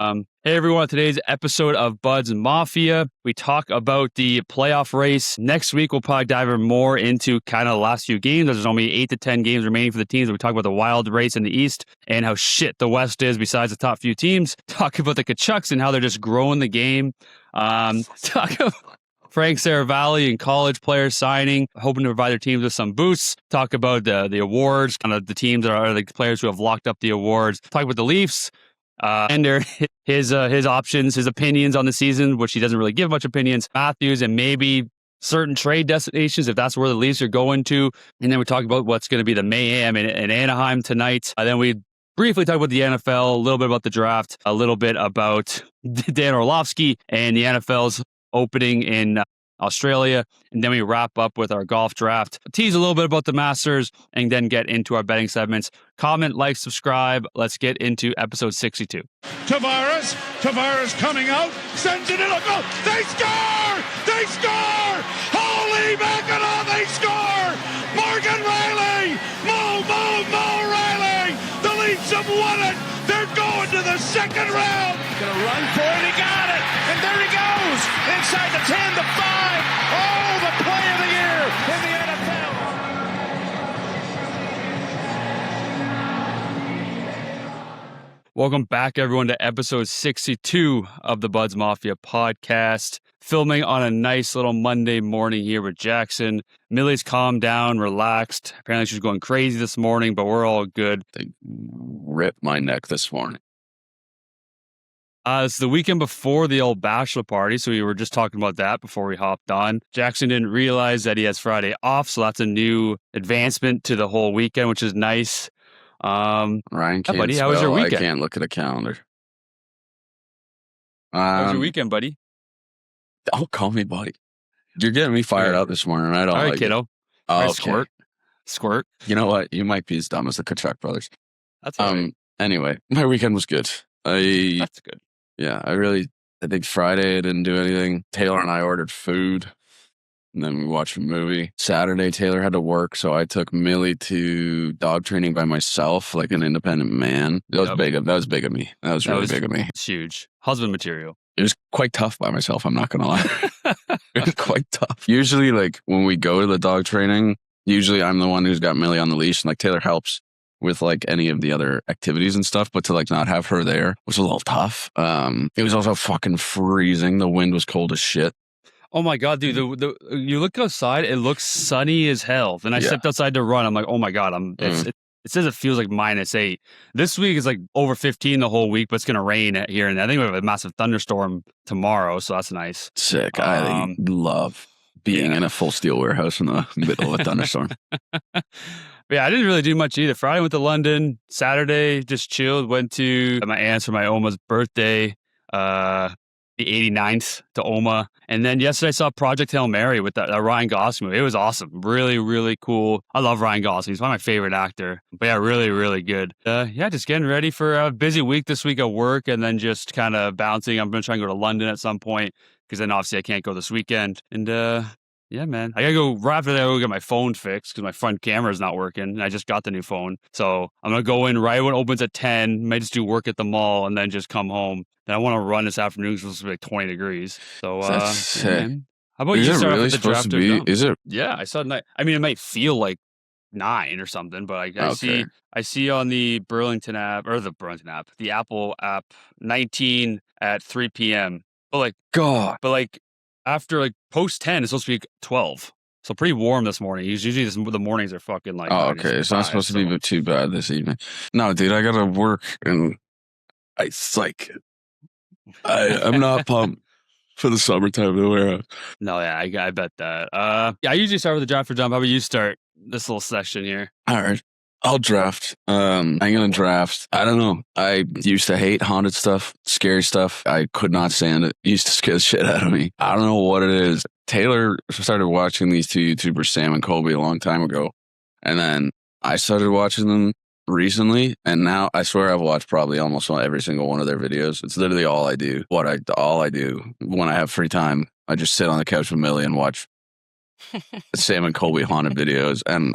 Hey everyone, today's episode of Buds Mafia, we talk about the playoff race. Next week, we'll probably dive more into kind of the last few games. There's only 8 to 10 games remaining for the teams. We talk about the wild race in the East and how shit the West is besides the top few teams. Talk about the Tkachuks and how they're just growing the game. Talk about Frank Seravalli and college players signing, hoping to provide their teams with some boosts. Talk about the awards, kind of the teams that are the players who have locked up the awards. Talk about the Leafs. And his options, his opinions on the season, which he doesn't really give much opinions. Matthews and maybe certain trade destinations, if that's where the Leafs are going to. And then we talk about what's going to be the mayhem in Anaheim tonight. Then we briefly talk about the NFL, a little bit about the draft, a little bit about Dan Orlovsky and the NFL's opening in Australia, and then we wrap up with our golf draft, tease a little bit about the Masters, and then get into our betting segments. Comment, like, subscribe. Let's get into episode 62. Tavares coming out, sends it in a goal. They score! They score! Holy mackerel, they score! Morgan Riley! Mo Riley! The Leafs have won it! They're going to the second round! Gonna run for it, he got it! And there he goes! Inside the 10, the 5! Oh, the play of the year in the NFL! Welcome back, everyone, to episode 62 of the Buds Mafia podcast. Filming on a nice little Monday morning here with Jackson. Millie's calmed down, relaxed. Apparently she's going crazy this morning, but we're all good. They ripped my neck this morning. It's the weekend before the old bachelor party, so we were just talking about that before we hopped on. Jackson didn't realize that he has Friday off, so that's a new advancement to the whole weekend, which is nice. Ryan can't buddy, how was your weekend? I can't look at a calendar. How was your weekend, buddy? Don't call me buddy. You're getting me fired up this morning. I don't all right, like kiddo. it. Oh, all right, okay. Squirt. You know what? You might be as dumb as the Tkachuk brothers. That's all right. Anyway, my weekend was good. That's good. Yeah, I think Friday I didn't do anything. Taylor and I ordered food, and then we watched a movie. Saturday, Taylor had to work, so I took Millie to dog training by myself, like an independent man. That was big of me. That was really big of me. It's huge. Husband material. It was quite tough by myself, I'm not going to lie. It was quite tough. Usually, like, when we go to the dog training, usually I'm the one who's got Millie on the leash, and, like, Taylor helps with, like, any of the other activities and stuff, but to, like, not have her there was a little tough. It was also fucking freezing. The wind was cold as shit. Oh my God, dude! You look outside; it looks sunny as hell. Then I stepped outside to run. I'm like, oh my God! It says it feels like -8. This week is like over 15 the whole week, but it's gonna rain here, and I think we have a massive thunderstorm tomorrow, so that's nice. Sick. I love being in a full steel warehouse in the middle of a thunderstorm. Yeah, I didn't really do much either. Friday went to London. Saturday just chilled. Went to my aunt's for my Oma's birthday. The 89th to Oma. And then yesterday I saw Project Hail Mary with that Ryan Gosling movie. It was awesome. Really, really cool. I love Ryan Gosling. He's one of my favorite actor. But yeah, really, really good. Just getting ready for a busy week this week at work and then just kind of bouncing. I'm going to try and go to London at some point because then obviously I can't go this weekend. And yeah, man. I got to go right after that. I go get my phone fixed because my front camera is not working. And I just got the new phone. So I'm going to go in right when it opens at 10. Might just do work at the mall and then just come home. And I want to run this afternoon because it's like 20 degrees. So, that's sick. How about is you it start really off with the supposed draft? to be? Is it? Yeah, I saw 9. I mean, it might feel like 9 or something, but I see on the Burlington app, the Apple app, 19 at 3 p.m. But like after like post 10, it's supposed to be 12. So pretty warm this morning. Usually the mornings are fucking like. Oh, okay. It's not supposed to be too bad this evening. No, dude, I gotta work and I'm not pumped for the summertime to wear. No, yeah, I bet that. I usually start with the draft for jump. How about you start this little section here? All right. I'll draft. I'm going to draft. I don't know. I used to hate haunted stuff, scary stuff. I could not stand it. It used to scare the shit out of me. I don't know what it is. Taylor started watching these two YouTubers, Sam and Colby, a long time ago. And then I started watching them recently. And now I swear I've watched probably almost every single one of their videos. It's literally all I do. All I do when I have free time. I just sit on the couch with Millie and watch Sam and Colby haunted videos. And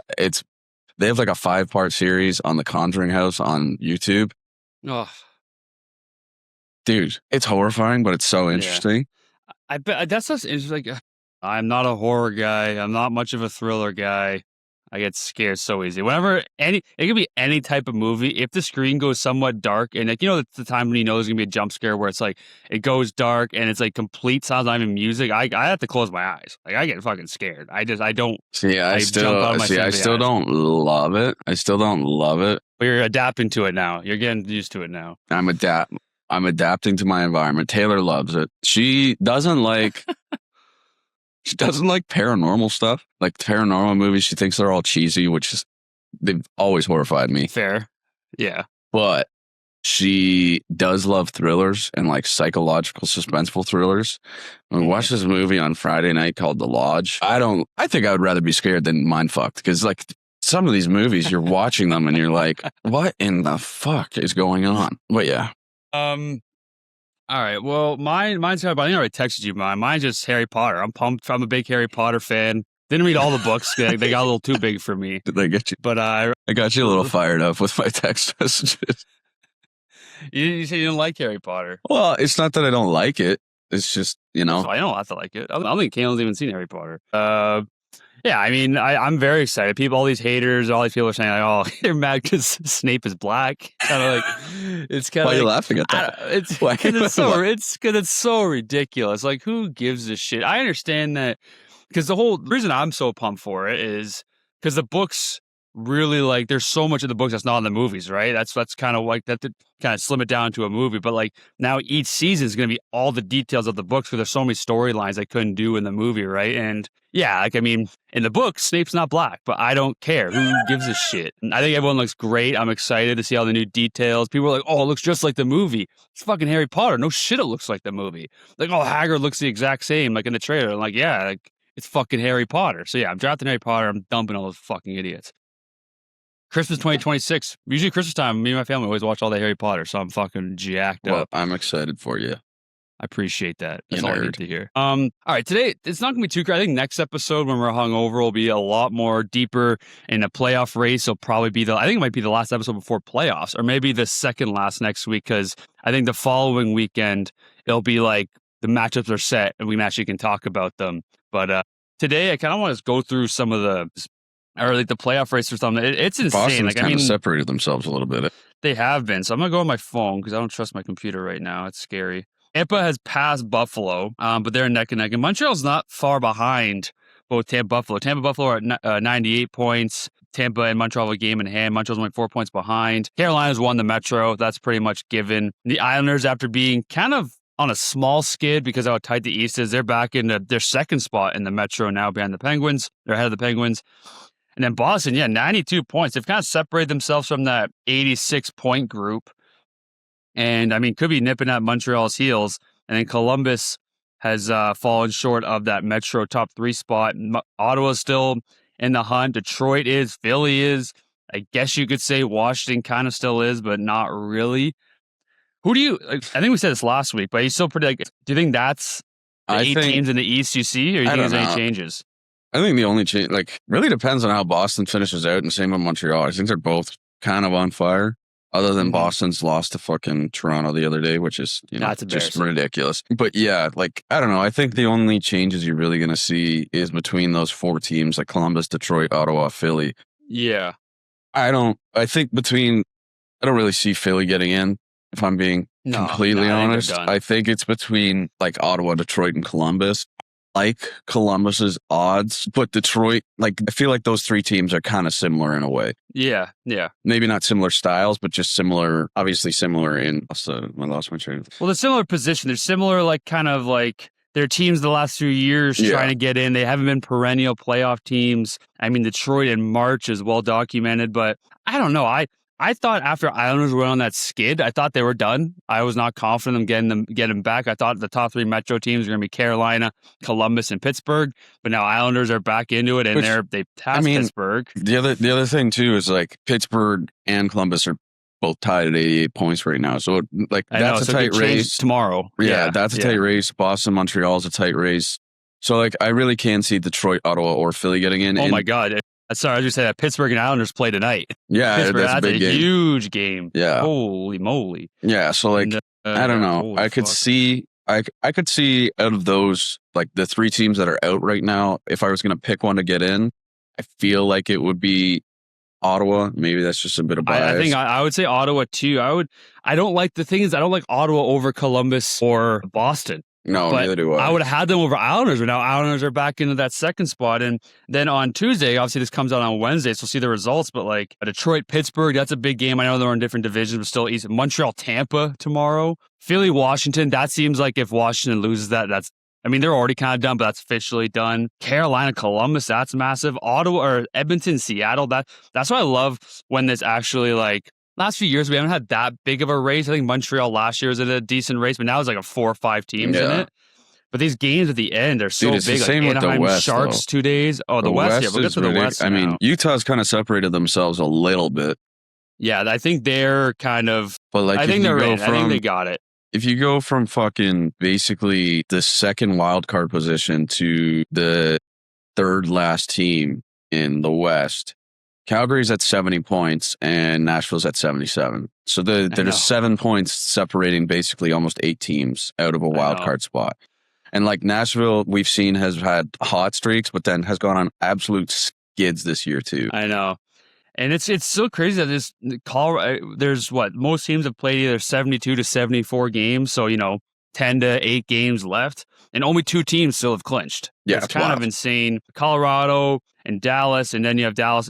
they have like a 5-part series on the Conjuring House on YouTube. Oh. dude, it's horrifying, but it's so interesting. I bet that's just it's like I'm not a horror guy. I'm not much of a thriller guy. I get scared so easy. Whenever it could be any type of movie. If the screen goes somewhat dark, and like it's the time when you know there's gonna be a jump scare where it's like it goes dark and it's like complete sounds, not even music. I have to close my eyes. Like I get fucking scared. I don't. I still don't love it. I still don't love it. But you're adapting to it now. You're getting used to it now. I'm adapting to my environment. Taylor loves it. She doesn't like. She doesn't like paranormal stuff, like paranormal movies. She thinks they're all cheesy, they've always horrified me. Fair. Yeah. But she does love thrillers and like psychological, suspenseful thrillers. We watched this movie on Friday night called The Lodge. I think I would rather be scared than mind fucked, because like some of these movies, you're watching them and you're like, what in the fuck is going on? But yeah. All right. Well, mine's kind of, I think I already texted you mine. Mine's just Harry Potter. I'm pumped. I'm a big Harry Potter fan. Didn't read all the books. They got a little too big for me. Did they get you? But I got you a little fired up with my text messages. You said you didn't like Harry Potter. Well, it's not that I don't like it. It's just, I don't have to like it. I don't think Kaylin's even seen Harry Potter. Yeah, I mean, I'm very excited. All these haters, all these people are saying, like, oh, you're mad because Snape is black. Kind of like, it's kind of. Why are you laughing at that? It's because it's so ridiculous. Like, who gives a shit? I understand that, because the reason I'm so pumped for it is because the books really, like, there's so much of the books that's not in the movies, right? That's kind of like that to kind of slim it down to a movie. But like now each season is going to be all the details of the books, because there's so many storylines I couldn't do in the movie, right? And yeah, like, I mean, in the book, Snape's not black, but I don't care. Who gives a shit? And I think everyone looks great. I'm excited to see all the new details. People are like, oh, it looks just like the movie. It's fucking Harry Potter. No shit, it looks like the movie. Like, oh, Hagrid looks the exact same, like in the trailer. I'm like, yeah, like, it's fucking Harry Potter. So yeah, I'm drafting Harry Potter. I'm dumping all those fucking idiots. Christmas 2026. Usually Christmas time, me and my family always watch all the Harry Potter, so I'm fucking jacked up. I'm excited for you. I appreciate that. That's all I need to hear. All right, today, it's not going to be too crazy. I think next episode, when we're hungover, will be a lot more deeper in a playoff race. It'll probably be I think it might be the last episode before playoffs, or maybe the second last next week, because I think the following weekend, it'll be like the matchups are set and we actually can talk about them. But today, I kind of want to go through some of the playoff race or something. It's insane. Boston's kind of separated themselves a little bit. They have been. So I'm going to go on my phone because I don't trust my computer right now. It's scary. Tampa has passed Buffalo, but they're neck and neck. And Montreal's not far behind both Tampa and Buffalo. Tampa and Buffalo are at 98 points. Tampa and Montreal have a game in hand. Montreal's only 4 points behind. Carolina's won the Metro. That's pretty much given. The Islanders, after being kind of on a small skid because of how tight the East is, they're back in their second spot in the Metro now behind the Penguins. They're ahead of the Penguins. And then Boston, 92 points. They've kind of separated themselves from that 86-point group. And, I mean, could be nipping at Montreal's heels. And then Columbus has fallen short of that Metro top 3 spot. Ottawa's still in the hunt. Detroit is. Philly is. I guess you could say Washington kind of still is, but not really. Who do you... I think we said this last week, but you still pretty... do you think that's the 8 teams in the East you see, or do you think there's any changes? I think the only change, really depends on how Boston finishes out, and same with Montreal. I think they're both kind of on fire, other than Boston's loss to fucking Toronto the other day, which is, just ridiculous. But yeah, I don't know. I think the only changes you're really going to see is between those 4 teams, like Columbus, Detroit, Ottawa, Philly. Yeah. I don't really see Philly getting in, if I'm being completely honest. I think it's between Ottawa, Detroit, and Columbus. Like Columbus's odds, but Detroit, I feel like those 3 teams are kind of similar in a way. Yeah, yeah. Maybe not similar styles, but just similar, obviously similar in... I lost my train. Well, they're similar position. They're similar, their teams the last few years trying to get in. They haven't been perennial playoff teams. I mean, Detroit in March is well documented, but I don't know. I thought after Islanders went on that skid, I thought they were done. I was not confident in getting back. I thought the top 3 Metro teams were going to be Carolina, Columbus, and Pittsburgh. But now Islanders are back into it, and they passed Pittsburgh. The other thing too is Pittsburgh and Columbus are both tied at 88 points right now. So that's a tight race tomorrow. Yeah, that's a tight race. Boston, Montreal is a tight race. So I really can't see Detroit, Ottawa, or Philly getting in. Oh my God. Sorry, I was just saying that Pittsburgh and Islanders play tonight. Yeah, Pittsburgh, that's a big game. Huge game. Yeah. Holy moly. Yeah, so I don't know. Holy I could fuck. see. I could see out of those, like the 3 teams that are out right now, if I was going to pick one to get in, I feel like it would be Ottawa. Maybe that's just a bit of bias. I think I would say Ottawa too. I don't like the thing is I don't like Ottawa over Columbus or Boston. No, But neither do I. I would have had them over Islanders, but now Islanders are back into that second spot. And then on Tuesday, obviously this comes out on Wednesday, so we'll see the results. But like Detroit, Pittsburgh, that's a big game. I know they're in different divisions, but still East. Montreal, Tampa tomorrow. Philly, Washington. That seems like if Washington loses that, they're already kind of done, but that's officially done. Carolina, Columbus, that's massive. Ottawa or Edmonton, Seattle. That's what I love when this actually like. Last few years, we haven't had that big of a race. I think Montreal last year was in a decent race, but now it's like a 4 or 5 teams in it. But these games at the end are so Dude, big. the same like with Anaheim the West, Sharks, though. 2 days. Oh, the West, yeah, we'll get to the West. I mean, now. Utah's kind of separated themselves a little bit. Yeah, I think they're kind of. But like, I think they're in. I think they got it. If you go from fucking basically the second wild card position to the third last team in the West, Calgary's at 70 points and Nashville's at 77. So there's 7 points separating basically almost 8 teams out of a wild card spot. And like Nashville, we've seen has had hot streaks, but then has gone on absolute skids this year too. I know. And it's so crazy that this Colorado, there's most teams have played either 72 to 74 games. So, 10 to 8 games left and only 2 teams still have clinched. Yeah, it's kind of insane. Colorado and Dallas, and then you have Dallas.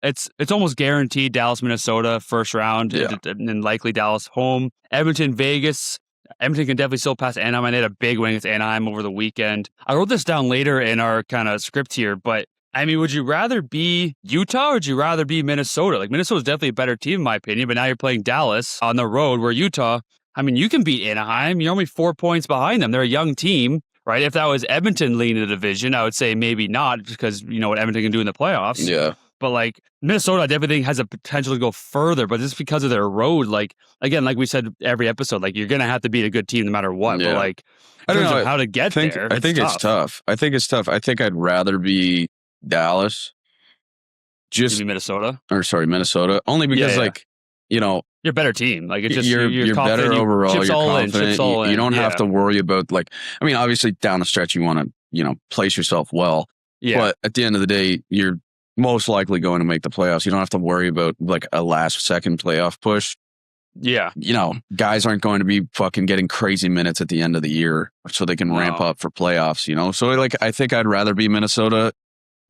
It's almost guaranteed Dallas, Minnesota, first round, and then likely Dallas home. Edmonton, Vegas. Edmonton can definitely still pass Anaheim. They had a big win against Anaheim over the weekend. I wrote this down later in our kind of script here, but I mean, would you rather be Utah or would you rather be Minnesota? Like, Minnesota's definitely a better team, in my opinion, but now you're playing Dallas on the road where Utah, I mean, you can beat Anaheim. You're only 4 points behind them. They're a young team, right? If that was Edmonton leading the division, I would say maybe not because you know what Edmonton can do in the playoffs. Yeah. But like Minnesota, I definitely think has a potential to go further, but just because of their road, like again, like we said every episode, like you're gonna have to beat a good team no matter what. Yeah. But like I don't know how to get there. I think it's tough. I think it's tough. I think I'd rather be Dallas. Minnesota. Minnesota. Only because you're a better team. Like it's just you're better overall. You're confident. You don't have to worry about obviously down the stretch you want to place yourself well. Yeah. But at the end of the day, you're most likely going to make the playoffs. You don't have to worry about like a last second playoff push. Yeah. Guys aren't going to be fucking getting crazy minutes at the end of the year so they can ramp up for playoffs, So like I think I'd rather be Minnesota.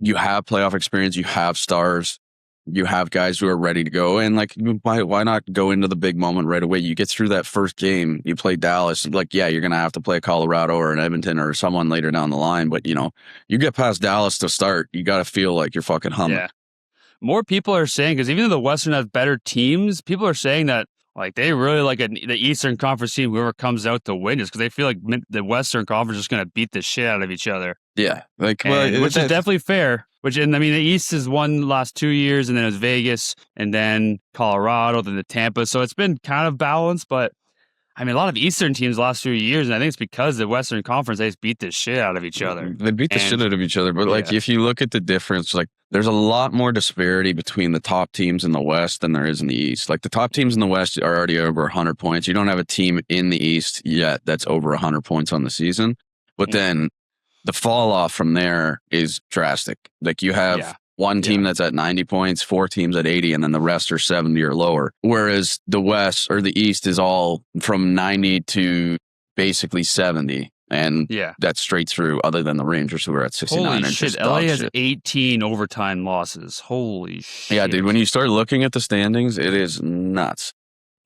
You have playoff experience, you have stars, you have guys who are ready to go. And like why not go into the big moment right away? You get through that first game, you play Dallas, you're gonna have to play Colorado or an Edmonton or someone later down the line. But you get past Dallas to start, you gotta feel like you're fucking humming. Yeah. More people are saying, because even though the Western has better teams, people are saying that like they really like the Eastern Conference team, whoever comes out to win, just because they feel like the Western Conference is going to beat the shit out of each other. Yeah, which is definitely fair. The East has won the last 2 years, and then it was Vegas, and then Colorado, then the Tampa. So it's been kind of balanced, but I mean, a lot of Eastern teams the last few years, and I think it's because the Western Conference, they just beat the shit out of each other. They beat the shit out of each other, but if you look at the difference, there's a lot more disparity between the top teams in the West than there is in the East. Like the top teams in the West are already over 100 points. You don't have a team in the East yet that's over 100 points on the season. But then the fall off from there is drastic. Like you have one team that's at 90 points, 4 teams at 80, and then the rest are 70 or lower. Whereas the West or the East is all from 90 to basically 70. And that's straight through, other than the Rangers who are at 69. Holy shit, LA has 18 overtime losses. Holy shit. Yeah, dude, when you start looking at the standings, it is nuts.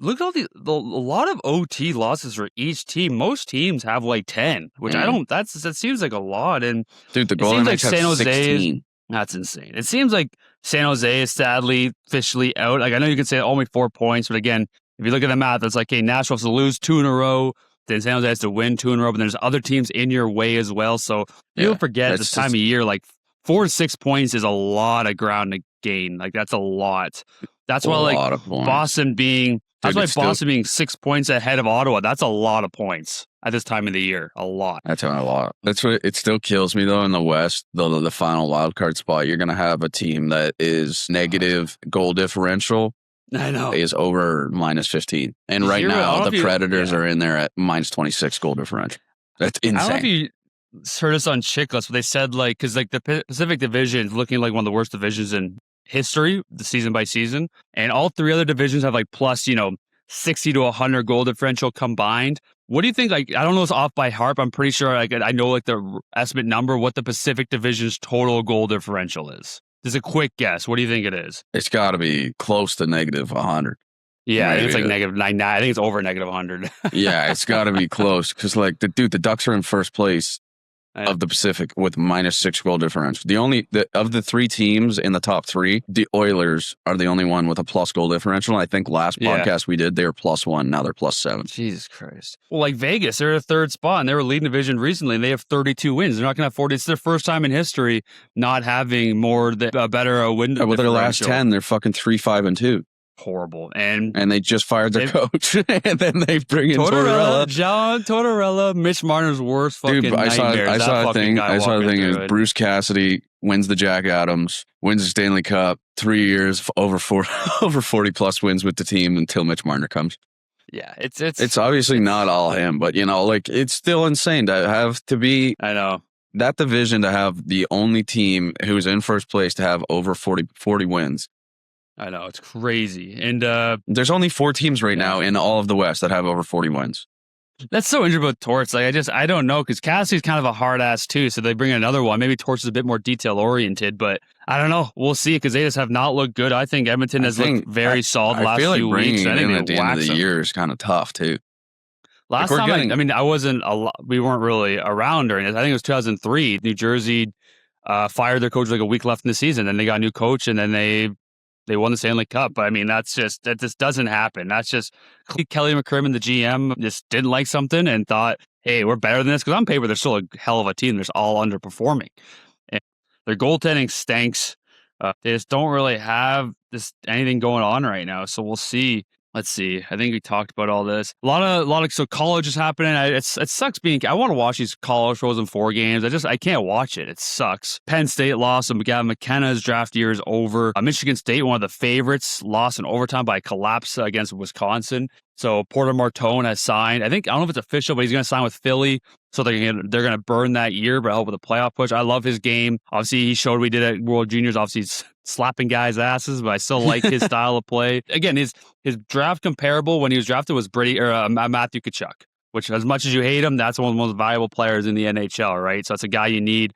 Look at a lot of OT losses for each team. Most teams have like 10, which that seems like a lot. And dude, the Golden Knights have 16. That's insane. It seems like San Jose is sadly officially out. Like I know you can say only 4 points, but again, if you look at the math, it's like, hey, Nashville has to lose 2 in a row. Then San Jose has to win 2 in a row, but there's other teams in your way as well. So people forget this time of year, like 4 to 6 points is a lot of ground to gain. Like that's a lot. That's why Boston being 6 points ahead of Ottawa, that's a lot of points at this time of the year. A lot. That's a lot. That's what it still kills me though in the West, the final wild card spot. You're gonna have a team that is negative goal differential I know. is over -15. And right now, the Predators are in there at -26 goal differential. That's insane. I don't know if you heard us on Chicklets, but they said, like, because like the Pacific Division is looking like one of the worst divisions in history, the season by season. And all three other divisions have like plus, 60 to 100 goal differential combined. What do you think? Like, I don't know it's off by heart, but I'm pretty sure I know like the estimate number, what the Pacific Division's total goal differential is. Just a quick guess. What do you think it is? It's got to be close to -100. Yeah, I think it's like -99. I think it's over -100. Yeah, it's got to be close because, like, the Ducks are in first place of the Pacific with -6 goal differential. Of the three teams in the top three, the Oilers are the only one with a plus goal differential. I think last podcast we did, they were +1. Now they're +7. Jesus Christ. Well, like Vegas, they're in third spot and they were leading division recently and they have 32 wins. They're not going to have 40. It's their first time in history not having a better win. With their last 10, they're fucking 3-5-2. Horrible. And they just fired their coach. And then they bring in Tortorella. John Tortorella, Mitch Marner's worst fucking nightmares. I saw a thing. It was Bruce Cassidy wins the Jack Adams, wins the Stanley Cup, 3 years, over 40 plus wins with the team until Mitch Marner comes. Yeah, it's obviously not all him, but like it's still insane to be. I know. That division to have the only team who's in first place to have over 40 wins. I know, it's crazy. And there's only 4 teams right now in all of the West that have over 40 wins. That's so interesting about Torts. Like, I don't know, because Cassidy's kind of a hard ass too, so they bring in another one. Maybe Torts is a bit more detail oriented, but I don't know. We'll see, because they just have not looked good. I think Edmonton has looked very solid the last few weeks. I think at the end of the year is kind of tough too. Last time, we weren't really around during this. I think it was 2003. New Jersey fired their coach like a week left in the season, then they got a new coach, and then they won the Stanley Cup. But I mean, that just doesn't happen. That's just Kelly McCrimmon, the GM, just didn't like something and thought, hey, we're better than this. Because on paper, they're still a hell of a team. They're just all underperforming. And their goaltending stinks. They just don't really have anything going on right now. So we'll see. Let's see. I think we talked about all this. A lot of so college is happening. It sucks I want to watch these college Frozen 4 games. I can't watch it. It sucks. Penn State lost, and Gavin McKenna's draft year is over. Michigan State, one of the favorites, lost in overtime by collapse against Wisconsin. So Porter Martone has signed. I don't know if it's official, but he's going to sign with Philly. So they're going to burn that year, but help with a playoff push. I love his game. Obviously, he showed what he did at World Juniors. Obviously, he's slapping guys' asses, but I still like his style of play. Again, his draft comparable when he was drafted was Matthew Tkachuk, which, as much as you hate him, that's one of the most valuable players in the NHL, right? So it's a guy you need.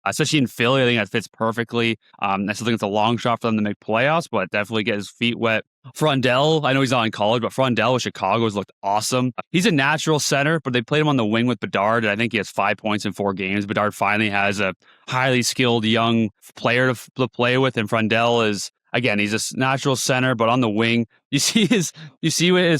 Especially in Philly, I think that fits perfectly. I still think it's a long shot for them to make playoffs, but definitely get his feet wet. Frondell, I know he's not in college, but Frondell with Chicago has looked awesome. He's a natural center, but they played him on the wing with Bedard, and I think he has 5 points in 4 games. Bedard finally has a highly skilled young player to play with, and Frondell is, again, he's a natural center, but on the wing. You see his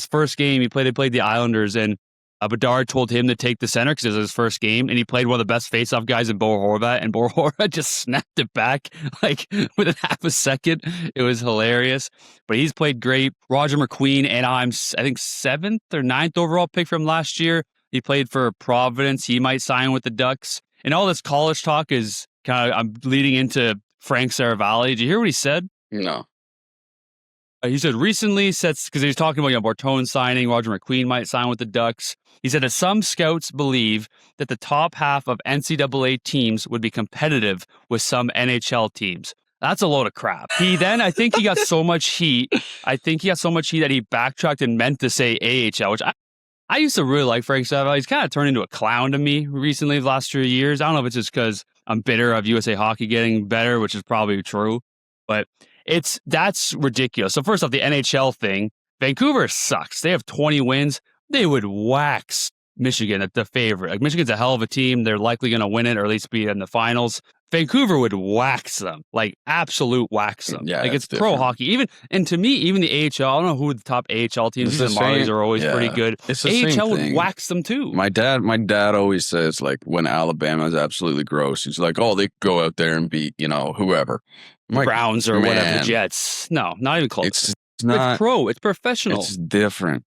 first game, he played the Islanders, and Bedard told him to take the center because it was his first game, and he played one of the best faceoff guys in Bo Horvat, and Bo Horvat just snapped it back like within half a second. It was hilarious, but he's played great. Roger McQueen, and I think 7th or 9th overall pick from last year. He played for Providence. He might sign with the Ducks. And all this college talk is I'm leading into Frank Seravalli. Did you hear what he said? No. He said recently, because he was talking about Martone signing, Roger McQueen might sign with the Ducks. He said that some scouts believe that the top half of NCAA teams would be competitive with some NHL teams. That's a load of crap. I think he got so much heat. That he backtracked and meant to say AHL, which I used to really like Frank Seravalli. He's kind of turned into a clown to me recently, the last 3 years. I don't know if it's just because I'm bitter of USA Hockey getting better, which is probably true, but that's ridiculous. So first off, the NHL thing, Vancouver sucks. They have 20 wins. They would wax Michigan at the favorite. Like, Michigan's a hell of a team. They're likely going to win it or at least be in the finals. Vancouver would wax them, like absolute wax them. Yeah, like it's different. Pro hockey. And to me, even the AHL, I don't know who the top AHL teams. The Marlies are always pretty good. It's the AHL would wax them too. My dad always says, like, when Alabama is absolutely gross, he's like, oh, they go out there and beat whoever. Browns or whatever, the Jets. No, not even close. It's not. It's pro. It's professional. It's different.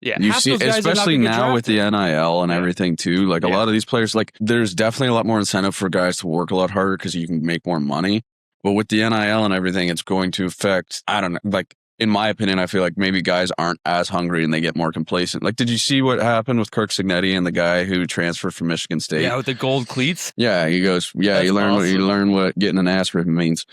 Yeah, you see, especially now with the NIL and everything too. Like, a lot of these players, like, there's definitely a lot more incentive for guys to work a lot harder because you can make more money. But with the NIL and everything, it's going to affect, I don't know, like, in my opinion, I feel like maybe guys aren't as hungry and they get more complacent. Like, did you see what happened with Kirk Cignetti and the guy who transferred from Michigan State? Yeah, with the gold cleats. Yeah, he goes, yeah, That's you awesome. learn what getting an ass ripping means.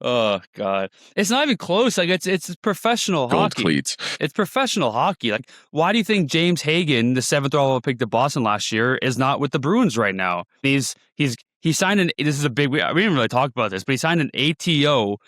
Oh God, it's not even close. Like it's professional Gold hockey. cleats. It's professional hockey. Like, why do you think James Hagen, the 7th overall pick to Boston last year, is not with the Bruins right now? He signed an. This is a big. We didn't really talk about this, but he signed an ATO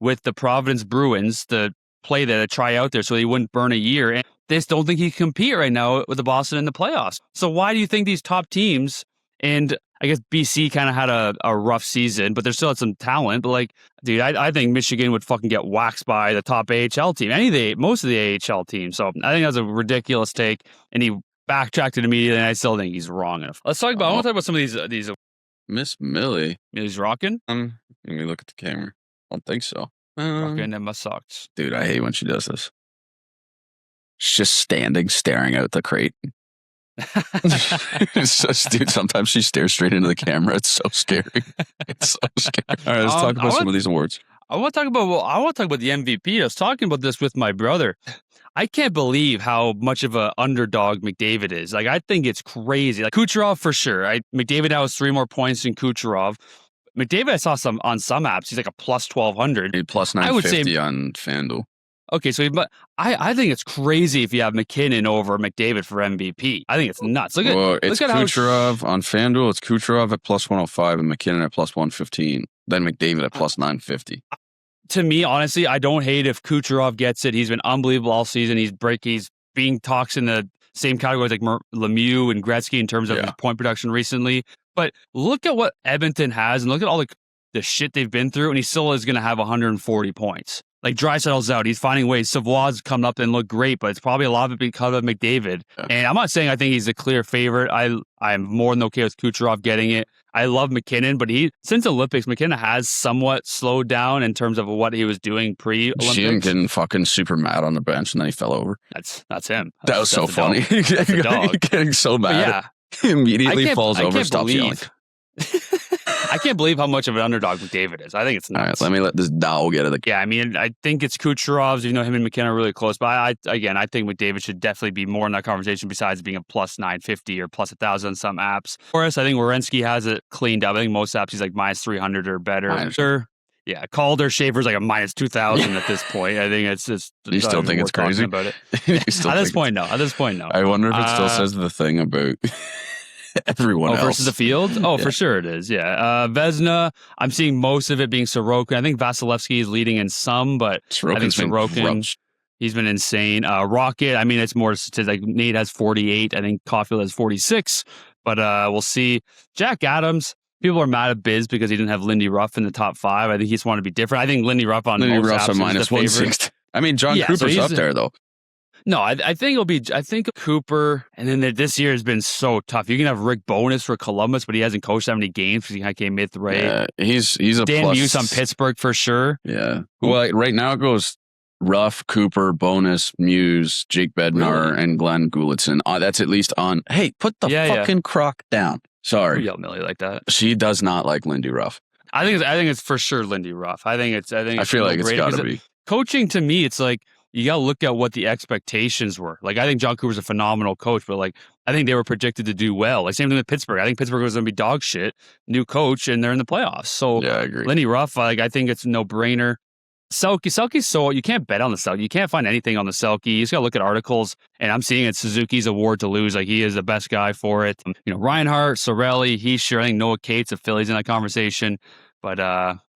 with the Providence Bruins to play there, to try out there, so he wouldn't burn a year. And they just don't think he can compete right now with the Boston in the playoffs. So why do you think these top teams, and I guess BC kind of had a rough season, but they still had some talent. But like, dude, I think Michigan would fucking get waxed by the top AHL team, most of the AHL teams. So I think that's a ridiculous take, and he backtracked it immediately, and I still think he's wrong enough. Let's talk about. I want to talk about some of these. Miss Millie. Millie's rocking. Let me look at the camera. I don't think so. Rocking in my socks. Dude, I hate when she does this. She's just standing, staring out the crate. Dude, sometimes she stares straight into the camera. It's so scary. It's so scary. All right, let's talk about some of these awards. I want to talk about the MVP. I was talking about this with my brother. I can't believe how much of an underdog McDavid is. Like, I think it's crazy. Like, Kucherov for sure. McDavid now has 3 more points than Kucherov. McDavid, I saw on some apps, he's like a plus 1,200. Plus 950 on FanDuel. Okay, so but I think it's crazy if you have McKinnon over McDavid for MVP. I think it's nuts. It's Kucherov on FanDuel. It's Kucherov at plus 105 and McKinnon at plus 115. Then McDavid at plus 950. To me, honestly, I don't hate if Kucherov gets it. He's been unbelievable all season. He's being talked in the same categories like Lemieux and Gretzky in terms of his point production recently. But look at what Edmonton has, and look at all the shit they've been through, and he still is going to have 140 points. Like, Draisaitl's out. He's finding ways. Savoie's come up and looked great, but it's probably a lot of it because of McDavid. Yeah. And I'm not saying I think he's a clear favorite. I'm more than okay with Kucherov getting it. I love McKinnon, but since Olympics, McKinnon has somewhat slowed down in terms of what he was doing pre-Olympics. See him getting fucking super mad on the bench, and then he fell over. That's him. That was so funny. Getting so mad. Yeah. He immediately falls over and stops yelling. I can't believe how much of an underdog McDavid is. I think it's nuts. All right, let this doll get it. Yeah, I mean, I think it's Kucherov's, even though him and McKinnon are really close. But I think McDavid should definitely be more in that conversation besides being a plus 950 or plus 1,000 on some apps. For us, I think Werenski has it cleaned up. I think most apps he's like minus 300 or better. Sure. Yeah, Calder Schaefer's like a minus 2,000 at this point. I think it's just. You still think it's crazy? About it. At this point, no. I wonder if it still says the thing about everyone else. Versus the field? Oh, yeah. For sure it is. Yeah. Vesna, I'm seeing most of it being Sorokin. I think Vasilevsky is leading in some, but I think Sorokin, he's been insane. Rocket, I mean, it's more like Nate has 48. I think Caulfield has 46, but we'll see. Jack Adams, people are mad at Biz because he didn't have Lindy Ruff in the top 5. I think he just wanted to be different. I think Lindy Ruff's on minus 160. I mean, John Cooper's up there, though. No, I think I think Cooper, and then this year has been so tough. You can have Rick Bowness for Columbus, but he hasn't coached that many games because he came mid-rate. Yeah, he's a Dan plus. Muse on Pittsburgh for sure. Yeah. Well, right now it goes Ruff, Cooper, Bowness, Muse, Jake Bednar, and Glenn Gulitson. That's at least on. Hey, put the fucking crock down. Sorry. Don't yell Millie like that. She does not like Lindy Ruff. I think it's for sure Lindy Ruff. I feel like it's got to be. Coaching to me, it's like, you got to look at what the expectations were. Like, I think John Cooper's a phenomenal coach, but like, I think they were projected to do well. Like, same thing with Pittsburgh. I think Pittsburgh was going to be dog shit, new coach, and they're in the playoffs. So, yeah, I agree. Lindy Ruff, I think it's a no-brainer. Selke's so you can't bet on the Selke. You can't find anything on the Selke. You just got to look at articles, and I'm seeing it's Suzuki's award to lose. Like, he is the best guy for it. Reinhart, Sorelli, Hischier, I think Noah Cates of Phillies in that conversation. But,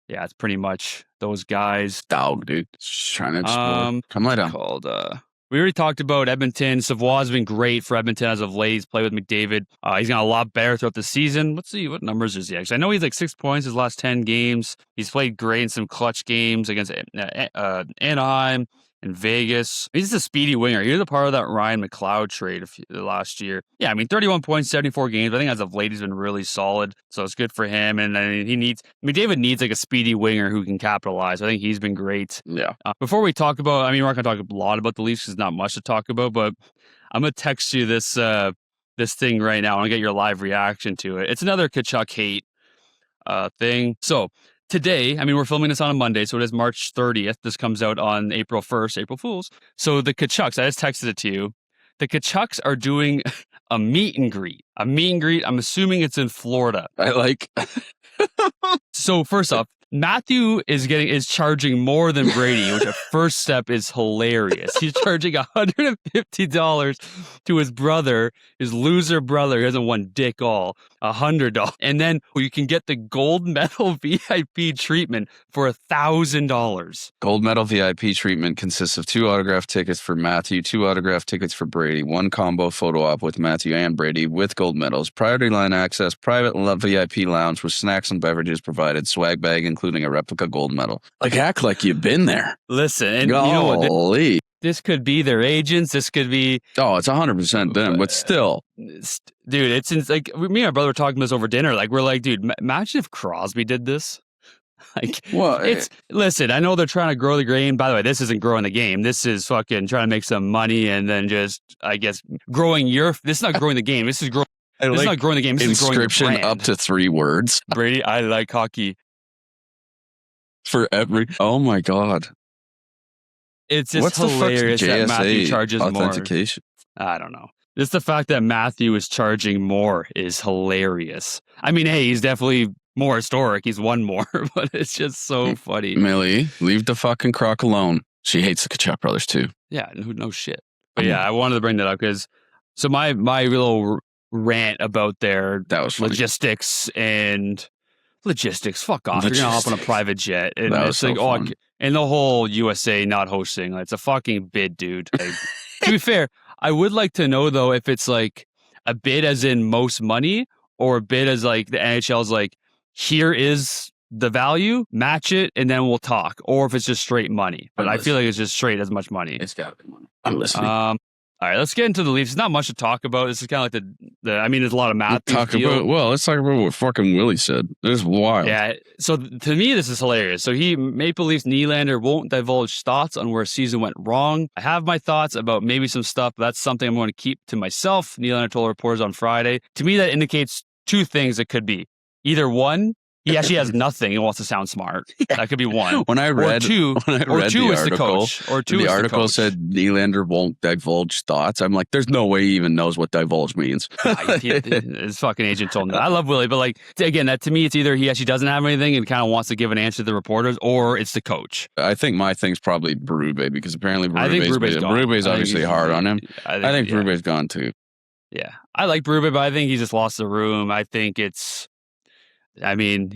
yeah, it's pretty much those guys. Dog, dude. Just trying to explore. Come right on. We already talked about Edmonton. Savoie's been great for Edmonton as of late. He's played with McDavid. He's gotten a lot better throughout the season. Let's see, what numbers is he actually? I know he's like 6 points his last 10 games. He's played great in some clutch games against Anaheim and Vegas. He's just a speedy winger. He was a part of that Ryan McLeod trade last year. Yeah, I mean, 31 points, 74 games. I think as of late, he's been really solid. So it's good for him. And I mean, McDavid needs like a speedy winger who can capitalize. I think he's been great. Yeah. Before we talk about, we're not going to talk a lot about the Leafs. There's not much to talk about, but I'm going to text you this thing right now. I want to get your live reaction to it. It's another Tkachuk hate thing. So, today, I mean, we're filming this on a Monday, so it is March 30th. This comes out on April 1st, April Fools. So the Tkachuks, I just texted it to you. The Tkachuks are doing a meet and greet. I'm assuming it's in Florida. I like. So first off, Matthew is charging more than Brady, which at first step is hilarious. He's charging $150 to his brother, his loser brother, who hasn't won dick all, $100. And then you can get the gold medal VIP treatment for $1,000. Gold medal VIP treatment consists of 2 autographed tickets for Matthew, 2 autographed tickets for Brady, 1 combo photo op with Matthew and Brady with gold medals, priority line access, private VIP lounge with snacks and beverages provided, swag bag including a replica gold medal. Like, act like you've been there. Listen, and you know what? This could be their agents. This could be... Oh, it's 100% them, but still. Dude, it's like, me and my brother were talking this over dinner. Like, we're like, dude, imagine if Crosby did this. Like, well, listen, I know they're trying to grow the game. By the way, this isn't growing the game. This is fucking trying to make some money and then just, I guess, growing this is not growing the game. This is growing... This is not growing the game. This is growing the brand. Inscription up to 3 words. Brady, I like hockey. For every... Oh, my God. It's just hilarious that Matthew charges authentication? More. I don't know. Just the fact that Matthew is charging more is hilarious. I mean, hey, he's definitely more historic. He's won more, but it's just so funny. Millie, leave the fucking croc alone. She hates the Tkachuk brothers, too. Yeah, no shit. But yeah, I wanted to bring that up because... So my little rant about their logistics and... Logistics, fuck off. You're gonna hop on a private jet. And it's like, and the whole USA not hosting. It's a fucking bid, dude. Like, to be fair, I would like to know, though, if it's like a bid as in most money or a bid as like the NHL's like, here is the value, match it, and then we'll talk. Or if it's just straight money. But I feel like it's just straight as much money. It's got to be money. I'm listening. All right, let's get into the Leafs. There's not much to talk about. This is kind of like I mean, there's a lot of math. Let's talk about what fucking Willie said. It was wild. Yeah, so to me, this is hilarious. So Maple Leafs Nylander won't divulge thoughts on where season went wrong. I have my thoughts about maybe some stuff, but that's something I'm going to keep to myself. Nylander told reporters on Friday. To me, that indicates 2 things it could be. Either one, he actually has nothing. He wants to sound smart. That could be one. When I read the article, the article said Nylander won't divulge thoughts. I'm like, there's no way he even knows what divulge means. His fucking agent told him that. I love Willie, but like, again, that to me, it's either he actually doesn't have anything and kind of wants to give an answer to the reporters, or it's the coach. I think my thing's probably Berube, because apparently Berube's obviously hard on him. I think Berube's gone too. Yeah, I like Berube, but I think he just lost the room. I think it's... I mean,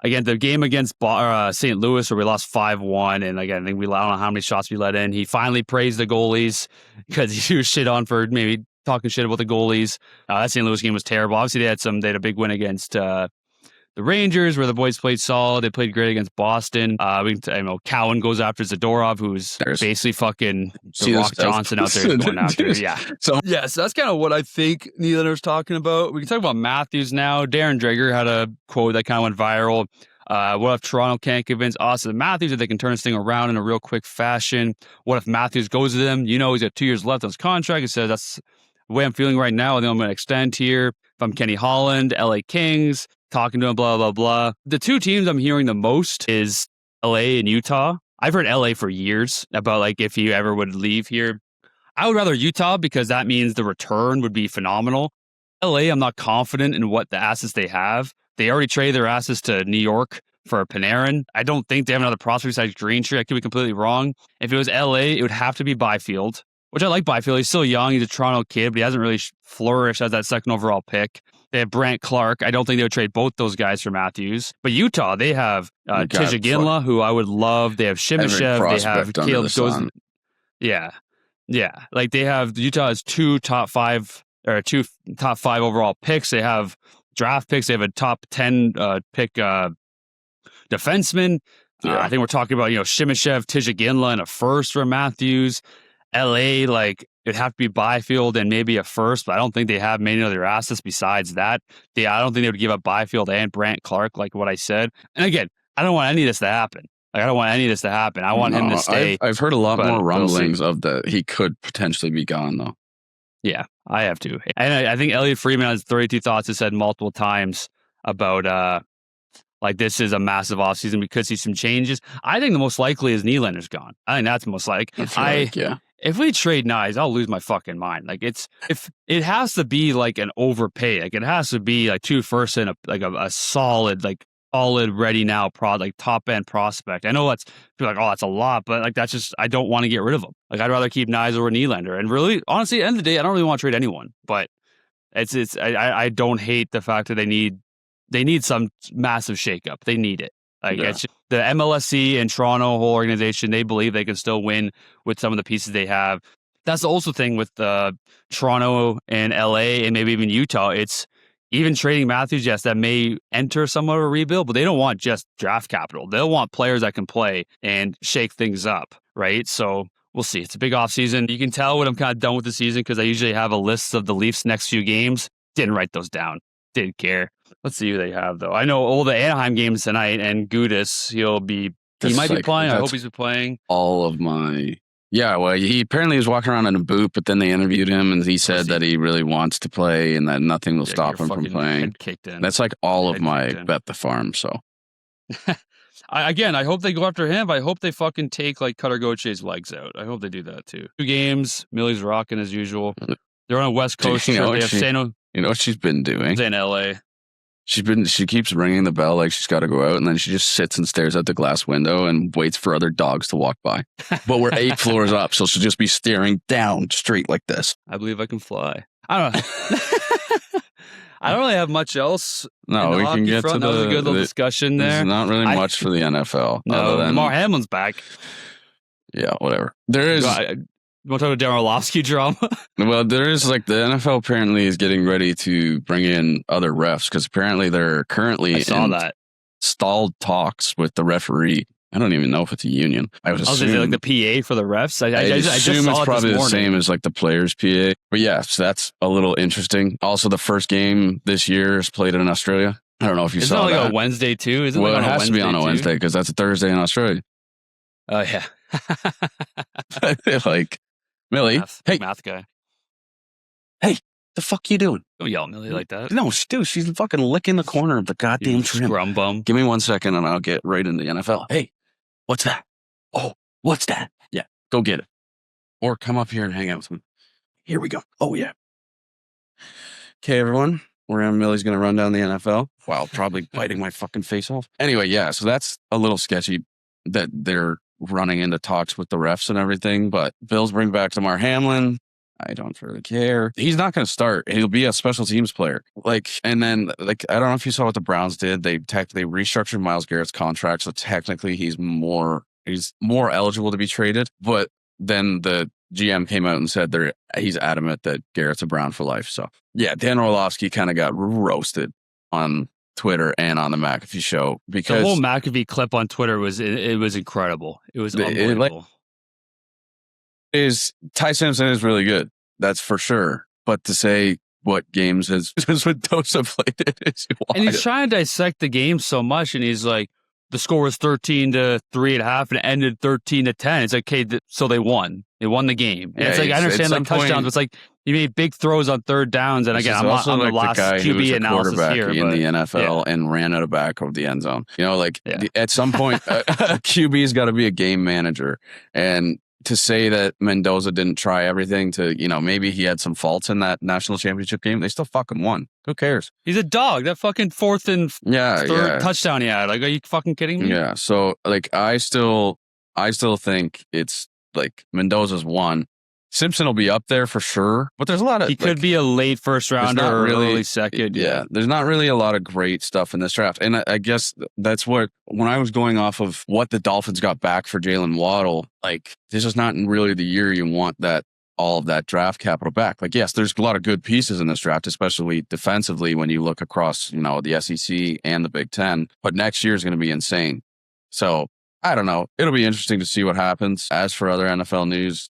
again, the game against St. Louis where we lost 5-1, and again, I think I don't know how many shots we let in. He finally praised the goalies because he was shit on for maybe talking shit about the goalies. That St. Louis game was terrible. Obviously, they had a big win against the Rangers, where the boys played solid. They played great against Boston. Cowan goes after Zadorov, who's basically fucking the Rock Johnson out there going after. Yeah. So that's kind of what I think Nylander's talking about. We can talk about Matthews now. Darren Dreger had a quote that kind of went viral. What if Toronto can't convince Auston Matthews that they can turn this thing around in a real quick fashion? What if Matthews goes to them? He's got 2 years left on his contract. He says, that's the way I'm feeling right now. I think I'm going to extend here. If I'm Kenny Holland, LA Kings, talking to him, blah, blah, blah. The 2 teams I'm hearing the most is LA and Utah. I've heard LA for years about like if he ever would leave here. I would rather Utah because that means the return would be phenomenal. LA, I'm not confident in what the assets they have. They already traded their assets to New York for Panarin. I don't think they have another prospect besides Greentree. I could be completely wrong. If it was LA, it would have to be Byfield, which I like Byfield. He's still young. He's a Toronto kid, but he hasn't really flourished as that 2nd overall pick. They have Brant Clark. I don't think they would trade both those guys for Matthews. But Utah, they have Tijagila, who I would love. They have Shimashev. They have Caleb Dozen. Yeah. Like they have Utah has 2 top 5 overall picks. They have draft picks. They have a top 10 pick defenseman. I think we're talking about Shimashev, Tijagila, and a first for Matthews. LA, like, it'd have to be Byfield and maybe a first, but I don't think they have many other assets besides that. I don't think they would give up Byfield and Brant Clark, like what I said. And again, I don't want any of this to happen. I want him to stay. I've heard a lot more rumblings of that he could potentially be gone, though. Yeah, I have to. And I think Elliot Friedman has 32 thoughts has said multiple times about like this is a massive offseason because see some changes. I think the most likely is Nylander's gone. I think that's most likely. If we trade Nyes, I'll lose my fucking mind. Like if it has to be like an overpay, like it has to be like 2 firsts and a solid ready now like top end prospect. I know that's people are like, oh, that's a lot, but like that's just I don't want to get rid of him. Like I'd rather keep Nyes over Nylander. And really, honestly, at the end of the day, I don't really want to trade anyone. But I don't hate the fact that they need some massive shakeup. They need it. Like it's just, the MLSC and Toronto whole organization, they believe they can still win with some of the pieces they have. That's the also thing with Toronto and LA and maybe even Utah. It's even trading Matthews, yes, that may enter somewhat of a rebuild, but they don't want just draft capital. They'll want players that can play and shake things up, right? So we'll see. It's a big offseason. You can tell when I'm kind of done with the season because I usually have a list of the Leafs' next few games. Didn't write those down. Didn't care. Let's see who they have, though. I know all the Anaheim games tonight, and Gudas, he might be playing. I hope he's playing. All of my... Yeah, well, he apparently was walking around in a boot, but then they interviewed him, and he said that he really wants to play and that nothing will stop him from playing. That's like all of my bet the farm, so... I hope they go after him. I hope they fucking take like Cutter Gautier's legs out. I hope they do that, too. 2 games. Millie's rocking as usual. They're on a West Coast. You know what she's been doing? In L.A. She keeps ringing the bell like she's got to go out, and then she just sits and stares out the glass window and waits for other dogs to walk by. But we're 8 floors up, so she'll just be staring down straight like this. I believe I can fly. I don't know. I don't really have much else. No, we can get to that was a good little discussion there. There's not really much for the NFL. No, Mark Hamlin's back. Yeah, whatever. There is... You want to talk about Darren Orlovsky drama? Well, there is like the NFL apparently is getting ready to bring in other refs because apparently they're currently in stalled talks with the referee. I don't even know if it's a union. I would assume like the PA for the refs. I assume it's probably the same as like the players' PA. But yeah, so that's a little interesting. Also, the first game this year is played in Australia. I don't know if you saw that. Isn't it like a Wednesday too? Well, it has to be on a Wednesday because that's a Thursday in Australia. Oh yeah. Like. Millie, hey, math guy. Hey, the fuck you doing? Don't yell at Millie like that. No, dude, she's fucking licking the corner of the goddamn trim. Scrum bum. Give me 1 second and I'll get right into the NFL. Hey, what's that? Oh, what's that? Yeah, go get it. Or come up here and hang out with me. Here we go. Oh, yeah. Okay, everyone. Millie's going to run down the NFL while probably biting my fucking face off. Anyway, yeah, so that's a little sketchy that they're running into talks with the refs and everything, but Bills bring back Damar Hamlin. I don't really care. He's not going to start. He'll be a special teams player. And then I don't know if you saw what the Browns did. They restructured Myles Garrett's contract, so technically he's more eligible to be traded. But then the GM came out and said he's adamant that Garrett's a Brown for life. So yeah, Dan Orlovsky kind of got roasted on Twitter and on the McAfee show because the whole McAfee clip on Twitter was incredible. It was unbelievable. Ty Simpson is really good, that's for sure. But to say what games has Mendoza played is wild. And he's trying to dissect the game so much, and he's like, the score was 13-3.5 and it ended 13-10. It's like, okay, so they won. They won the game. And it's like I understand like touchdowns, but it's like you made big throws on third downs, and again, I'm not on the last QB analysis here, in the NFL and ran out of back of the end zone. You know, at some point, a QB's got to be a game manager, and to say that Mendoza didn't try everything to, maybe he had some faults in that national championship game, they still fucking won. Who cares? He's a dog. That fucking fourth and third touchdown he had. Like, are you fucking kidding me? Yeah. So, I still think it's like Mendoza's one. Simpson will be up there for sure, but there's a lot of... He could be a late first rounder or early second. Yeah, there's not really a lot of great stuff in this draft. And I guess that's when I was going off of what the Dolphins got back for Jalen Waddle, this is not really the year you want all of that draft capital back. Yes, there's a lot of good pieces in this draft, especially defensively when you look across, the SEC and the Big Ten. But next year is going to be insane. So, I don't know. It'll be interesting to see what happens. As for other NFL news,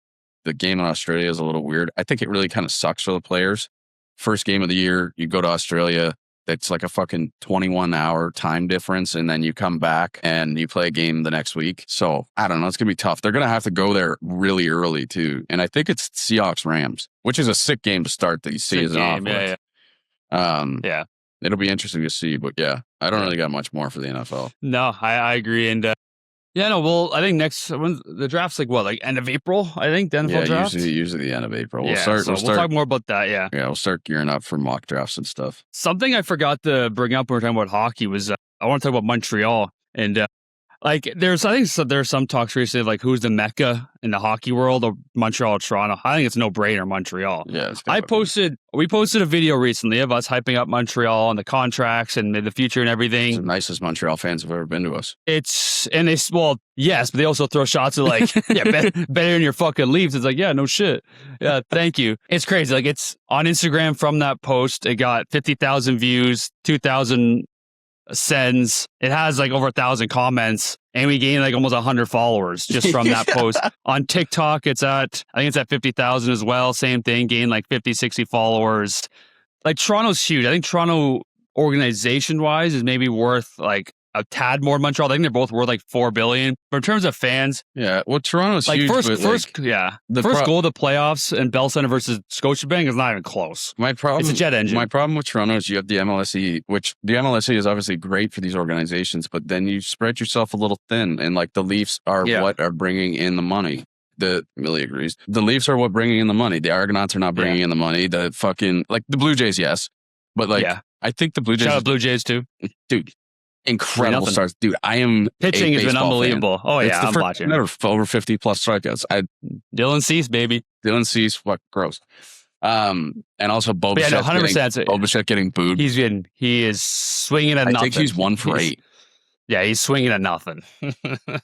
the game in Australia is a little weird. I think it really kind of sucks for the players. First game of the year, you go to Australia. It's like a fucking 21-hour time difference, and then you come back and you play a game the next week. So, I don't know. It's going to be tough. They're going to have to go there really early, too. And I think it's Seahawks-Rams, which is a sick game to start the season off with. Yeah. it'll be interesting to see. But yeah, I don't really got much more for the NFL. No, I agree. And yeah, no, well, I think when the draft's like end of April, I think, the NFL draft? Usually the end of April. We'll we'll talk more about that, yeah. Yeah, we'll start gearing up for mock drafts and stuff. Something I forgot to bring up when we were talking about hockey was I want to talk about Montreal. And there's some talks recently of like who's the Mecca in the hockey world, or Montreal or Toronto. I think it's no brainer, Montreal. Yeah, we posted a video recently of us hyping up Montreal and the contracts and the future and everything. It's the nicest Montreal fans have ever been to us. Yes, but they also throw shots of like, yeah, better than your fucking Leafs. It's like, yeah, no shit. Yeah, thank you. It's crazy. Like, it's on Instagram from that post. It got 50,000 views, 2,000 sends. It has like over 1,000 comments, and we gained like almost 100 followers just from that post. On TikTok, I think it's at 50,000 as well. Same thing, gained like 50, 60 followers. Like, Toronto's huge. I think Toronto, organization wise, is maybe worth like a tad more than Montreal. I think they're both worth like $4 billion. But in terms of fans, yeah, well, Toronto's like huge. First goal of the playoffs in Bell Center versus Scotiabank is not even close. It's a jet engine. My problem with Toronto is you have the MLSE, which the MLSE is obviously great for these organizations, but then you spread yourself a little thin, and like the Leafs are what are bringing in the money. Millie agrees. The Leafs are what bringing in the money. The Argonauts are not bringing in the money. The fucking like the Blue Jays, yes, but like I think the Blue Jays. Shout out Blue Jays too, dude. Incredible starts, dude. I am pitching has been unbelievable. Fan. Oh yeah, I'm watching. Never over 50 plus strikeouts. Dylan Cease, baby. Dylan Cease, what gross. And also Boba getting booed. He is swinging at nothing. I think he's 1 for 8. Yeah, he's swinging at nothing.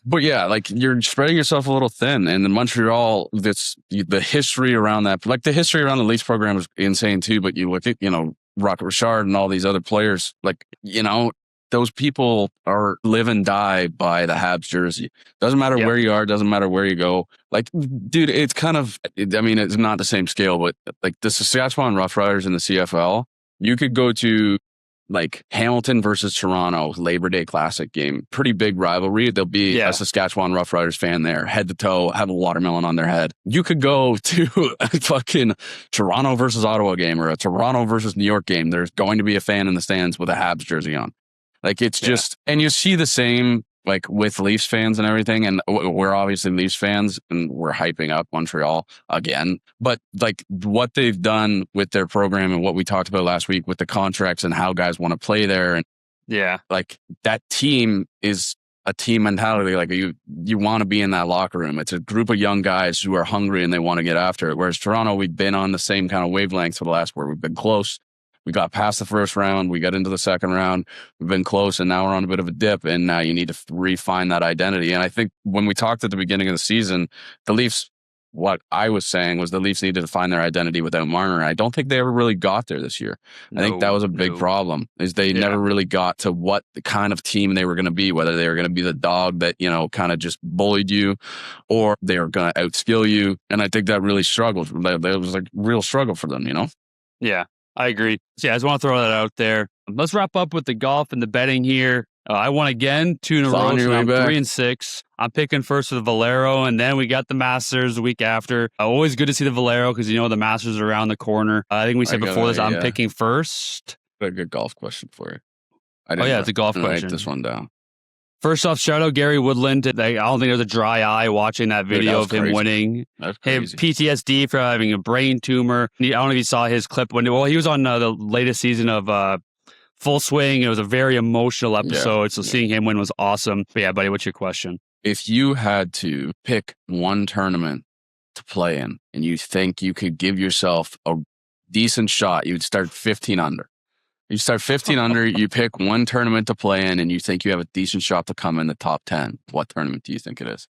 But yeah, like you're spreading yourself a little thin. And in Montreal, the history around that, like the history around the Leafs program is insane too. But you look at Rocket Richard and all these other players, like those people are live and die by the Habs jersey. Doesn't matter where you are, doesn't matter where you go. Like, dude, it's kind of, it's not the same scale, but like the Saskatchewan Roughriders in the CFL, you could go to like Hamilton versus Toronto Labor Day Classic game. Pretty big rivalry. There'll be a Saskatchewan Roughriders fan there, head to toe, have a watermelon on their head. You could go to a fucking Toronto versus Ottawa game or a Toronto versus New York game. There's going to be a fan in the stands with a Habs jersey on. Like, it's just, and you see the same, like, with Leafs fans and everything. And we're obviously Leafs fans and we're hyping up Montreal again. But, like, what they've done with their program and what we talked about last week with the contracts and how guys want to play there. And, like, that team is a team mentality. Like, you want to be in that locker room. It's a group of young guys who are hungry and they want to get after it. Whereas Toronto, we've been on the same kind of wavelength for the last where we've been close. We got past the first round. We got into the second round. We've been close, and now we're on a bit of a dip, and now you need to refine that identity. And I think when we talked at the beginning of the season, the Leafs, what I was saying was the Leafs needed to find their identity without Marner. I don't think they ever really got there this year. I think that was a big problem, is they never really got to what the kind of team they were going to be, whether they were going to be the dog that, kind of just bullied you, or they were going to outskill you. And I think that really struggled. That was like real struggle for them, Yeah. I agree. So, I just want to throw that out there. Let's wrap up with the golf and the betting here. I won again, 2 in a row. So I'm 3-6. I'm picking first for the Valero, and then we got the Masters the week after. Always good to see the Valero because the Masters are around the corner. I think we said before this, I'm picking first. A good golf question for you. It's a golf question. Write this one down. First off, shout out Gary Woodland. I don't think there's a dry eye watching that video of him winning. That's crazy. Him PTSD for having a brain tumor. I don't know if you saw his clip he was on the latest season of Full Swing. It was a very emotional episode, so seeing him win was awesome. But yeah, buddy, what's your question? If you had to pick one tournament to play in and you think you could give yourself a decent shot, you'd start 15 under. You start 15 under, you pick one tournament to play in, and you think you have a decent shot to come in the top 10. What tournament do you think it is?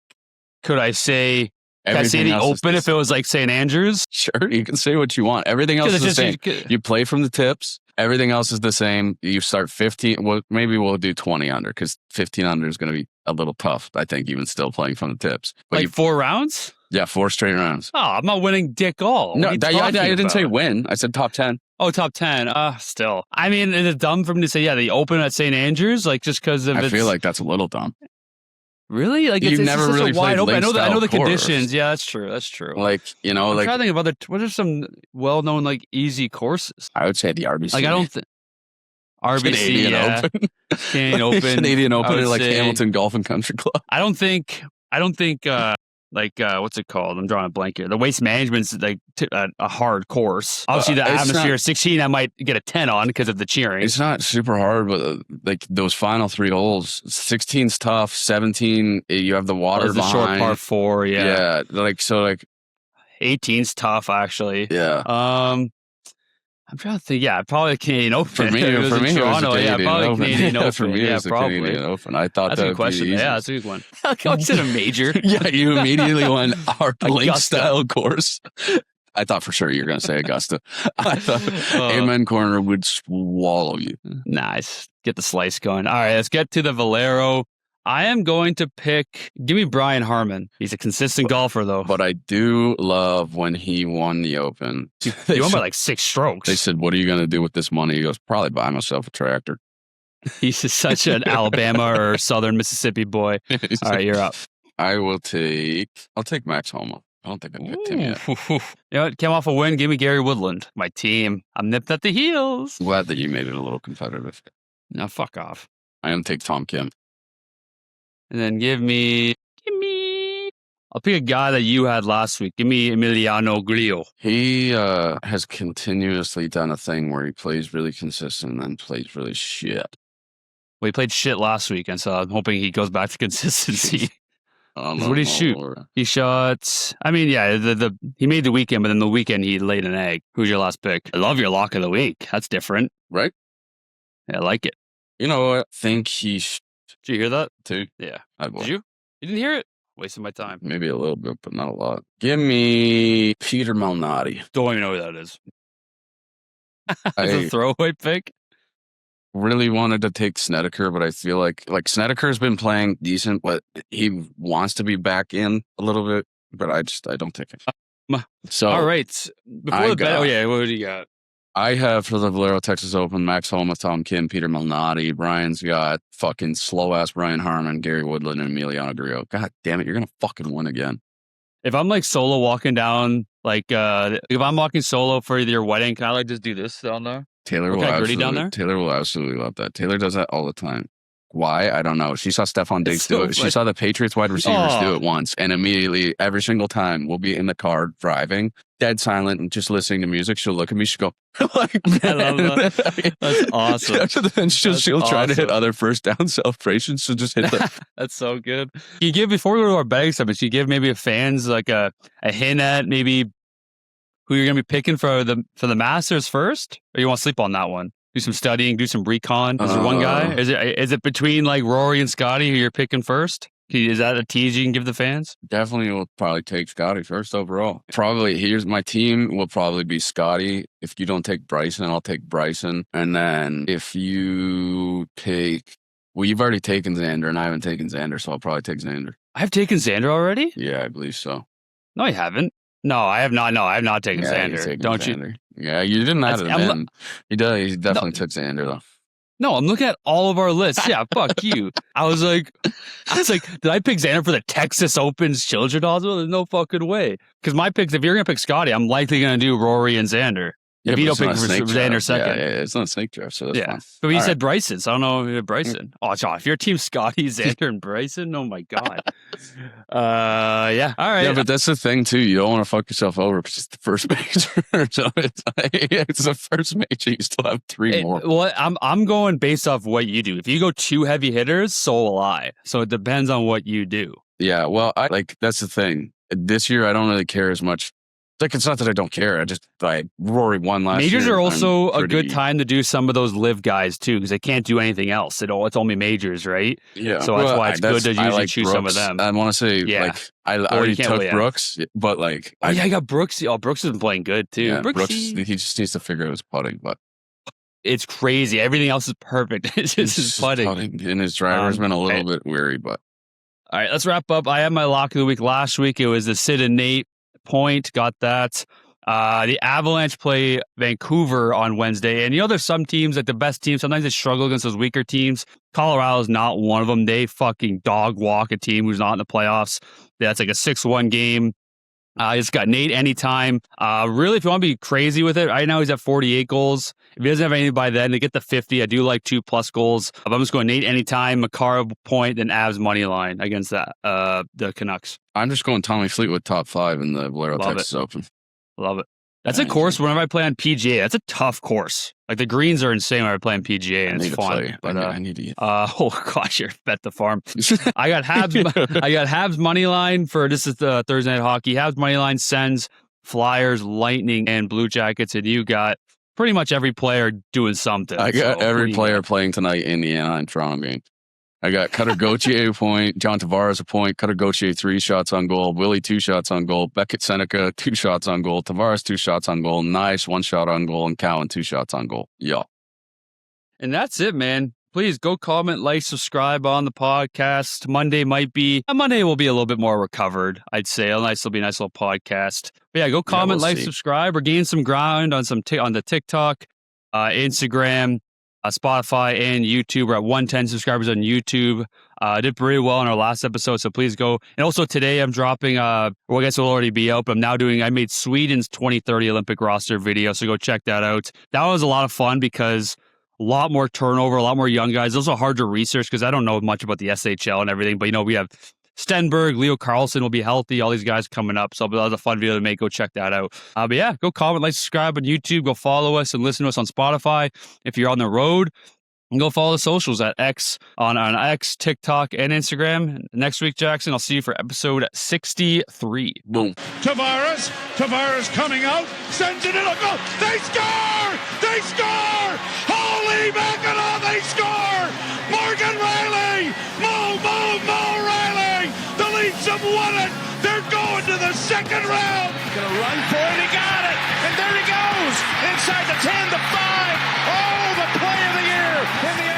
Could I say the Open if it was like St. Andrews? Sure, you can say what you want. Everything else is the same. You play from the tips. Everything else is the same. You start 15. Well, maybe we'll do 20 under because 15 under is going to be a little tough, I think, even still playing from the tips. But 4 rounds? Yeah, 4 straight rounds. Oh, I'm not winning dick all. No, I didn't say win. I said top 10. Oh, top 10. Still. I mean, is it dumb for me to say, the Open at St. Andrews? Like, just because of I feel like that's a little dumb. Really? Like, it's never really a wide open. I know the course. conditions. Yeah, that's true. Like, I'm trying to think of what are some well-known, like, easy courses? I would say the RBC. Like, I don't think RBC, Canadian yeah. Open. Canadian Open. Canadian I Open would or like say. Hamilton Golf and Country Club. I don't think what's it called? I'm drawing a blank here. The Waste Management's like a hard course. Obviously, the It's atmosphere not- 16, I might get a 10 on because of the cheering. It's not super hard, but like those final 3 holes, 16's tough. 17, you have the water the short behind. par 4, yeah. Like so, like 18's tough, actually. yeah. I'm trying to think. Yeah, probably Canadian Open. For me, It was in it was Toronto. the Canadian probably Open. Canadian Open. For me, it was the probably. Canadian Open. I thought That's a that good question. Yeah, that's a good one. I said a major. Yeah, you immediately went our link Augusta. style course. I thought for sure you were going to say Augusta. I thought Amen Corner would swallow you. Nice. Get the slice going. All right, let's get to the Valero. I am going to pick. Give me Brian Harmon. He's a consistent golfer, though. But I do love when he won the Open. He won by like 6 strokes. They said, "What are you going to do with this money?" He goes, "Probably buy myself a tractor." He's just such an Alabama or Southern Mississippi boy. All right, you're up. I'll take Max Homa. I don't think I picked him yet. You know what? Came off a win. Give me Gary Woodland. My team. I'm nipped at the heels. Glad that you made it a little competitive. Now, fuck off. I'm going to take Tom Kim. And then give me. I'll pick a guy that you had last week. Give me Emiliano Grillo. He has continuously done a thing where he plays really consistent and then plays really shit. Well, he played shit last week, and so I'm hoping he goes back to consistency. What did he shoot? He shot. I mean, yeah, he made the weekend, but then the weekend he laid an egg. Who's your last pick? I love your lock of the week. That's different, right? Yeah, I like it. You know what? I think he. Did you hear that? Too? Yeah. I will. Did you? You didn't hear it? Wasting my time. Maybe a little bit, but not a lot. Give me Peter Malnati. Don't even know who that is. That's I a throwaway pick. really wanted to take Snedeker, but I feel like Snedeker's been playing decent, but he wants to be back in a little bit, but I don't think it. So all right. Before the bet, what do you got? I have for the Valero Texas Open, Max Homa, Tom Kim, Peter Malnati. Brian's got fucking slow-ass Brian Harmon, Gary Woodland, and Emiliano Grillo. God damn it, you're going to fucking win again. If I'm like solo walking down, like if I'm walking solo for your wedding, can I like just do this down there? Taylor will absolutely love that. Taylor does that all the time. Why? I don't know. She saw Stephon Diggs do it. She saw the Patriots wide receivers do it once. And immediately, every single time, we'll be in the car driving, dead silent, and just listening to music. She'll look at me. She'll go, like, I love that. That's awesome. Then she'll try to hit other first down celebrations. She'll just hit the. That's so good. Can you give, before we go to our betting segment, can you give maybe fans like a hint at maybe who you're going to be picking for the Masters first? Or you want to sleep on that one? Do some studying, do some recon. Is there one guy? Is it between like Rory and Scotty who you're picking first? Is that a tease you can give the fans? Definitely will probably take Scotty first overall. Probably here's my team will probably be Scotty. If you don't take Bryson, I'll take Bryson. And then if you take, well, you've already taken Xander and I haven't taken Xander, so I'll probably take Xander. I've taken Xander already? Yeah, I believe so. No, I haven't. No, I have not. No, I have not taken Xander. Don't Xander. you? Yeah, you didn't add him in. He definitely took Xander though. No, I'm looking at all of our lists. Yeah, fuck you. I was like, did I pick Xander for the Texas Open's Children's Hospital? There's no fucking way. Because my picks, if you're gonna pick Scotty, I'm likely gonna do Rory and Xander. If you don't pick Xander second. Yeah, it's not a snake draft, so that's fine. But you said Bryson, so I don't know if you had Bryson. Oh, John, if your team's Scotty, Xander, and Bryson, oh my God. Yeah, all right. Yeah, but that's the thing, too. You don't want to fuck yourself over because it's the first major. So it's the first major. You still have 3 more. Well, I'm going based off what you do. If you go 2 heavy hitters, so will I. So it depends on what you do. Yeah, well, that's the thing. This year, I don't really care as much. Like, it's not that I don't care. I just, Rory won last year. Majors are also a good time to do some of those live guys, too, because they can't do anything else. It's only majors, right? Yeah. So that's why it's good to usually choose Brooks. some of them. I want to say, I already took Brooks, but, I got Brooks. Oh, Brooks has been playing good, too. Yeah, Brooks, he just needs to figure out his putting, but. It's crazy. Everything else is perfect. It's just his putting. And his driver's been a little bit weary, but. All right, let's wrap up. I had my lock of the week last week. It was the Sid and Nate point. Got that. The Avalanche play Vancouver on Wednesday. And there's some teams, like the best teams, sometimes they struggle against those weaker teams. Colorado's not one of them. They fucking dog walk a team who's not in the playoffs. That's like a 6-1 game. He's got Nate anytime. Really, if you want to be crazy with it, right now he's at 48 goals. If he doesn't have anything by then, to get the 50, I do like 2+ goals. I'm just going Nate anytime, Makara point, then Avs money line against the Canucks. I'm just going Tommy Fleetwood top 5 in the Valero Texas Open. Love it. That's a course whenever I play on PGA. That's a tough course. Like the greens are insane when I play on PGA, and it's fun. But I need to. Oh gosh, you're bet the farm. I got Habs. I got Habs money line for this is the Thursday night hockey. Habs money line, Sens, Flyers, Lightning, and Blue Jackets, and you got pretty much every player doing something. I got every player playing tonight in the Anaheim Toronto game. I got Cutter Gauthier a point, John Tavares a point, Cutter Gauthier 3 shots on goal, Willie 2 shots on goal, Beckett Seneca 2 shots on goal, Tavares 2 shots on goal, Nice 1 shot on goal, and Cowan 2 shots on goal. Yeah. And that's it, man. Please go comment, like, subscribe on the podcast. Monday will be a little bit more recovered, I'd say. It'll be a nice little podcast. But yeah, go comment, subscribe, or gain some ground on on the TikTok, Instagram, Spotify, and YouTube. We're at 110 subscribers on YouTube. Did pretty well in our last episode, so please go. And also today I'm dropping, well, I guess it'll already be out, but I made Sweden's 2030 Olympic roster video, so go check that out. That was a lot of fun because a lot more turnover, a lot more young guys. Those are hard to research because I don't know much about the SHL and everything, but we have Stenberg, Leo Carlson will be healthy. All these guys coming up. So that was a fun video to make. Go check that out. But yeah, go comment, like, subscribe on YouTube. Go follow us and listen to us on Spotify. If you're on the road, and go follow the socials at X on X, TikTok, and Instagram. Next week, Jackson, I'll see you for episode 63. Boom. Tavares coming out, sends it in a goal. They score! They score! Holy mackerel, they score! Morgan Riley! Mo Riley! The Leafs have won it! They're going to the second round! Gonna run for it, he got it! And there he goes! Inside the 10, the 5! Oh, the play of the year in the